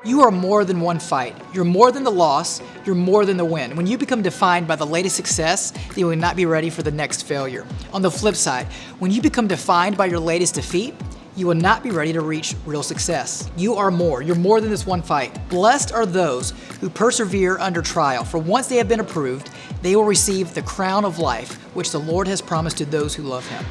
You are more than one fight. You're more than the loss. You're more than the win. When you become defined by the latest success, then you will not be ready for the next failure. On the flip side, when you become defined by your latest defeat, you will not be ready to reach real success. You are more. You're more than this one fight. Blessed are those who persevere under trial, for once they have been approved, they will receive the crown of life, which the Lord has promised to those who love Him.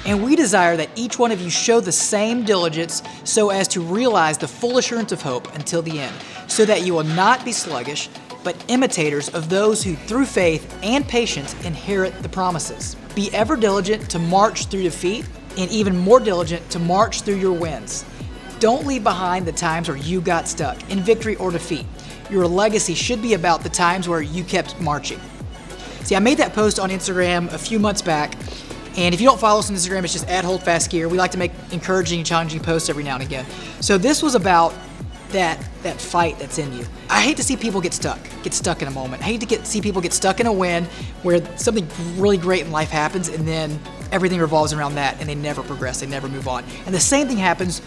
And we desire that each one of you show the same diligence so as to realize the full assurance of hope until the end, so that you will not be sluggish, but imitators of those who through faith and patience inherit the promises. Be ever diligent to march through defeat, and even more diligent to march through your wins. Don't leave behind the times where you got stuck, in victory or defeat. Your legacy should be about the times where you kept marching. See, I made that post on Instagram a few months back, and if you don't follow us on Instagram, it's just @holdfastgear. We like to make encouraging, challenging posts every now and again. So this was about that fight that's in you. I hate to see people get stuck in a moment. I hate to see people get stuck in a win where something really great in life happens and then everything revolves around that and they never progress, they never move on. And the same thing happens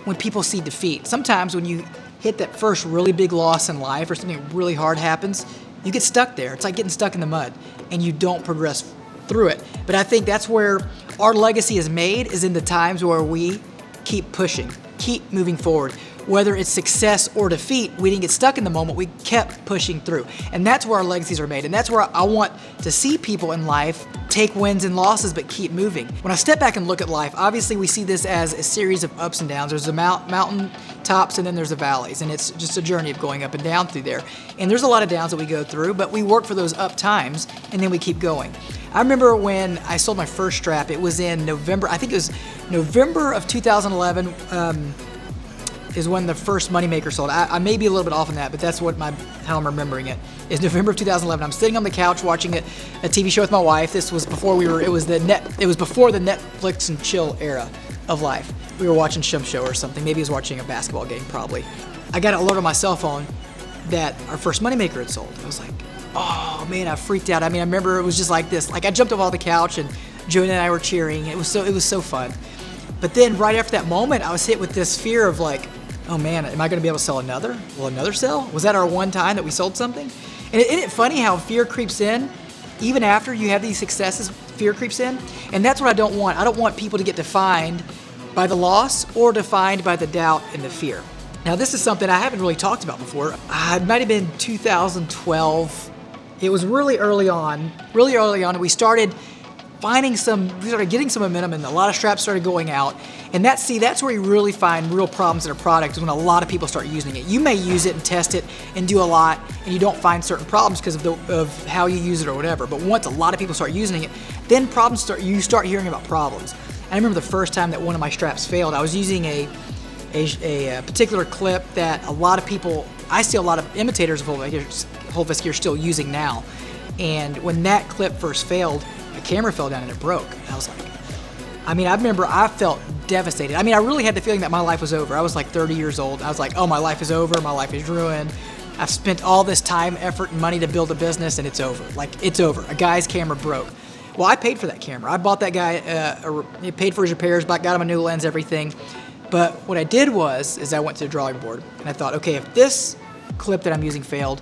when people see defeat. Sometimes when you hit that first really big loss in life or something really hard happens, you get stuck there. It's like getting stuck in the mud and you don't progress through it. But I think that's where our legacy is made, is in the times where we keep pushing, keep moving forward. Whether it's success or defeat, we didn't get stuck in the moment, we kept pushing through. And that's where our legacies are made. And that's where I want to see people in life take wins and losses, but keep moving. When I step back and look at life, obviously we see this as a series of ups and downs. There's the mountain tops and then there's the valleys. And it's just a journey of going up and down through there. And there's a lot of downs that we go through, but we work for those up times and then we keep going. I remember when I sold my first strap, it was in November, I think it was November of 2011, is when the first Moneymaker sold. I may be a little bit off on that, but that's how I'm remembering it. Is November of 2011. I'm sitting on the couch watching a TV show with my wife. This was before it was before the Netflix and chill era of life. We were watching some show or something. Maybe I was watching a basketball game, probably. I got an alert on my cell phone that our first Moneymaker had sold. I was like, oh man, I freaked out. I mean, I remember it was just like this. Like I jumped off the couch and Joanna and I were cheering. It was so fun. But then right after that moment, I was hit with this fear of like, oh man, am I going to be able to sell another? Will another sell? Was that our one time that we sold something? And isn't it funny how fear creeps in? Even after you have these successes, fear creeps in. And that's what I don't want. I don't want people to get defined by the loss or defined by the doubt and the fear. Now this is something I haven't really talked about before. It might have been 2012. It was really early on. We started getting some momentum and a lot of straps started going out. And that's where you really find real problems in a product, is when a lot of people start using it. You may use it and test it and do a lot and you don't find certain problems because of how you use it or whatever. But once a lot of people start using it, then you start hearing about problems. I remember the first time that one of my straps failed. I was using a particular clip that I see a lot of imitators of Hold Fast Gear still using now. And when that clip first failed, the camera fell down and it broke. And I was like, I remember I felt devastated. I really had the feeling that my life was over. I was like 30 years old. I was like, oh, my life is over. My life is ruined. I've spent all this time, effort, and money to build a business and it's over. Like, it's over. A guy's camera broke. Well, I paid for that camera. I bought that guy, paid for his repairs, got him a new lens, everything. But what I did is I went to the drawing board and I thought, okay, if this clip that I'm using failed,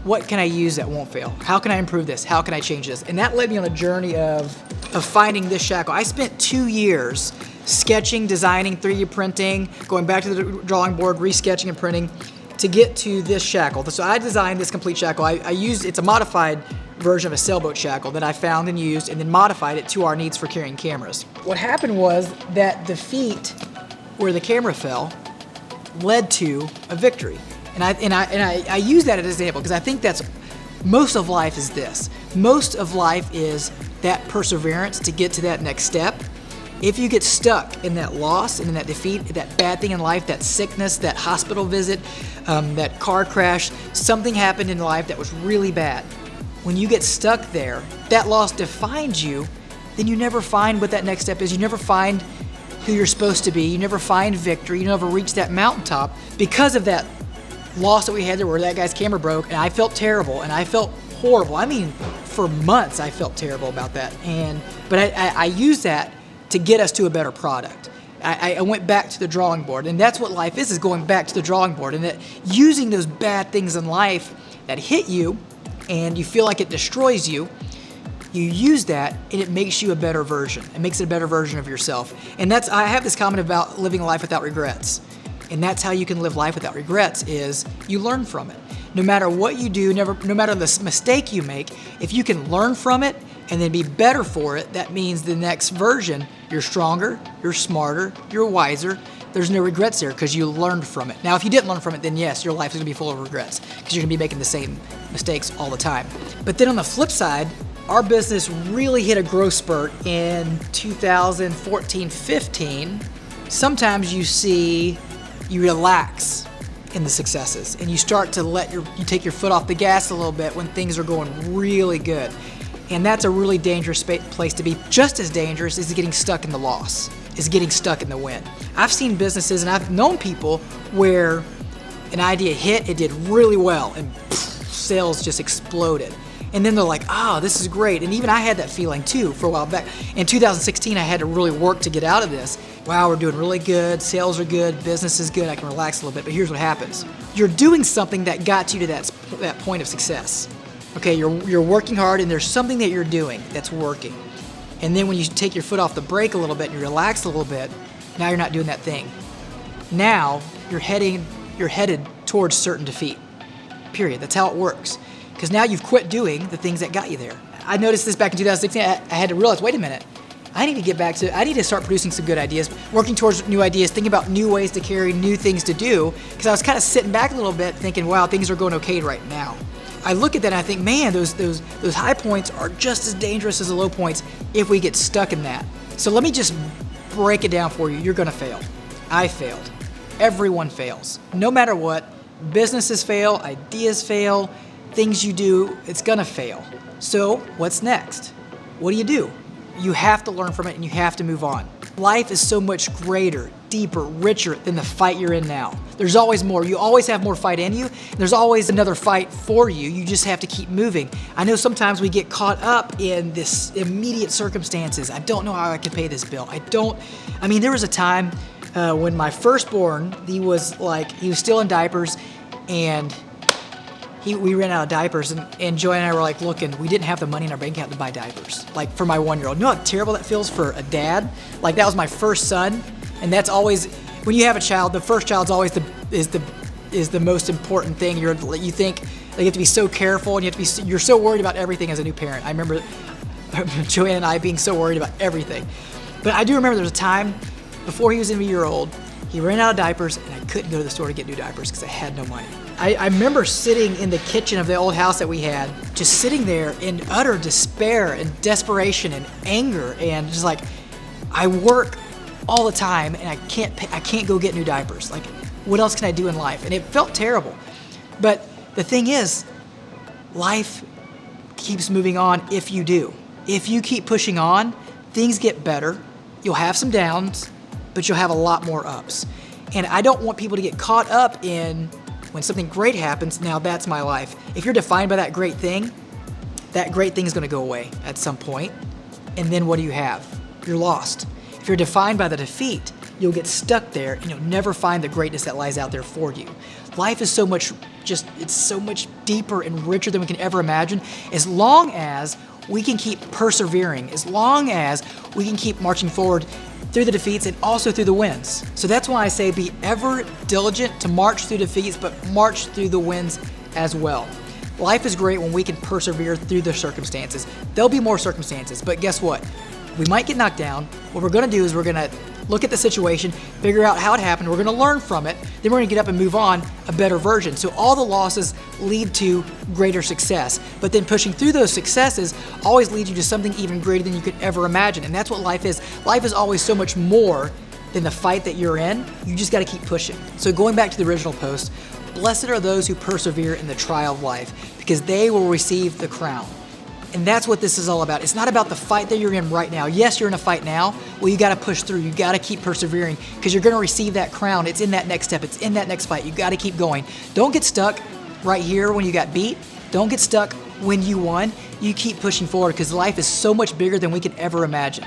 what can I use that won't fail? How can I improve this? How can I change this? And that led me on a journey of finding this shackle. I spent 2 years sketching, designing, 3D printing, going back to the drawing board, resketching and printing to get to this shackle. So I designed this complete shackle. It's a modified version of a sailboat shackle that I found and used and then modified it to our needs for carrying cameras. What happened was that the feet where the camera fell led to a victory. And I use that as an example because I think that's most of life is this. Most of life is that perseverance to get to that next step. If you get stuck in that loss and in that defeat, that bad thing in life, that sickness, that hospital visit, that car crash, something happened in life that was really bad. When you get stuck there, that loss defines you, then you never find what that next step is. You never find who you're supposed to be. You never find victory. You never reach that mountaintop because of that loss that we had there where that guy's camera broke and I felt terrible and I felt horrible. For months I felt terrible about that. But I used that to get us to a better product. I went back to the drawing board. And that's what life is going back to the drawing board. And that using those bad things in life that hit you and you feel like it destroys you, you use that and it makes you a better version. It makes it a better version of yourself. And I have this comment about living a life without regrets. And that's how you can live life without regrets, is you learn from it. No matter what you do, no matter the mistake you make, if you can learn from it and then be better for it, that means the next version, you're stronger, you're smarter, you're wiser. There's no regrets there because you learned from it. Now, if you didn't learn from it, then yes, your life is going to be full of regrets because you're going to be making the same mistakes all the time. But then on the flip side, our business really hit a growth spurt in 2014-15. Sometimes you relax in the successes and you start to you take your foot off the gas a little bit when things are going really good. And that's a really dangerous place to be. Just as dangerous is getting stuck in the loss, is getting stuck in the win. I've seen businesses and I've known people where an idea hit, it did really well, and sales just exploded. And then they're like, oh, this is great. And even I had that feeling too for a while back. In 2016, I had to really work to get out of this. Wow, we're doing really good. Sales are good. Business is good. I can relax a little bit. But here's what happens. You're doing something that got you to that point of success. Okay, you're working hard and there's something that you're doing that's working. And then when you take your foot off the brake a little bit and you relax a little bit, now you're not doing that thing. Now you're headed towards certain defeat. Period. That's how it works. Because now you've quit doing the things that got you there. I noticed this back in 2016. I had to realize, wait a minute, I need to start producing some good ideas, working towards new ideas, thinking about new ways to carry, new things to do. Because I was kind of sitting back a little bit thinking, wow, things are going okay right now. I look at that and I think, man, those high points are just as dangerous as the low points if we get stuck in that. So let me just break it down for you. You're going to fail. I failed. Everyone fails. No matter what, businesses fail, ideas fail, things you do, it's going to fail. So what's next? What do? You have to learn from it and you have to move on. Life is so much greater, deeper, richer than the fight you're in now. There's always more. You always have more fight in you. And there's always another fight for you. You just have to keep moving. I know sometimes we get caught up in this immediate circumstances. I don't know how I can pay this bill. There was a time when my firstborn, he was still in diapers, and we ran out of diapers, and Joy and I were like looking. We didn't have the money in our bank account to buy diapers, like for my 1-year-old. You know how terrible that feels for a dad? Like, that was my first son, and that's always, when you have a child, the first child's always the most important thing. You think you have to be so careful, and you're so worried about everything as a new parent. I remember Joanne and I being so worried about everything. But I do remember there was a time before he was a year old, he ran out of diapers, and I couldn't go to the store to get new diapers because I had no money. I remember sitting in the kitchen of the old house that we had, just sitting there in utter despair and desperation and anger, and just like, I work all the time and I can't go get new diapers. Like, what else can I do in life? And it felt terrible. But the thing is, life keeps moving on if you do. If you keep pushing on, things get better. You'll have some downs, but you'll have a lot more ups. And I don't want people to get caught up in when something great happens, now that's my life. If you're defined by that great thing is going to go away at some point. And then what do you have? You're lost. If you're defined by the defeat, you'll get stuck there and you'll never find the greatness that lies out there for you. Life is it's so much deeper and richer than we can ever imagine, as long as we can keep persevering, as long as we can keep marching forward through the defeats and also through the wins. So that's why I say be ever diligent to march through defeats, but march through the wins as well. Life is great when we can persevere through the circumstances. There'll be more circumstances, but guess what? We might get knocked down. What we're going to do is we're going to look at the situation, figure out how it happened, we're going to learn from it, then we're going to get up and move on a better version. So all the losses lead to greater success, but then pushing through those successes always leads you to something even greater than you could ever imagine. And that's what life is. Life is always so much more than the fight that you're in. You just got to keep pushing. So going back to the original post, blessed are those who persevere in the trial of life, because they will receive the crown. And that's what this is all about. It's not about the fight that you're in right now. Yes, you're in a fight now. Well, you got to push through. You got to keep persevering, because you're going to receive that crown. It's in that next step. It's in that next fight. You got to keep going. Don't get stuck right here when you got beat. Don't get stuck when you won. You keep pushing forward, because life is so much bigger than we can ever imagine.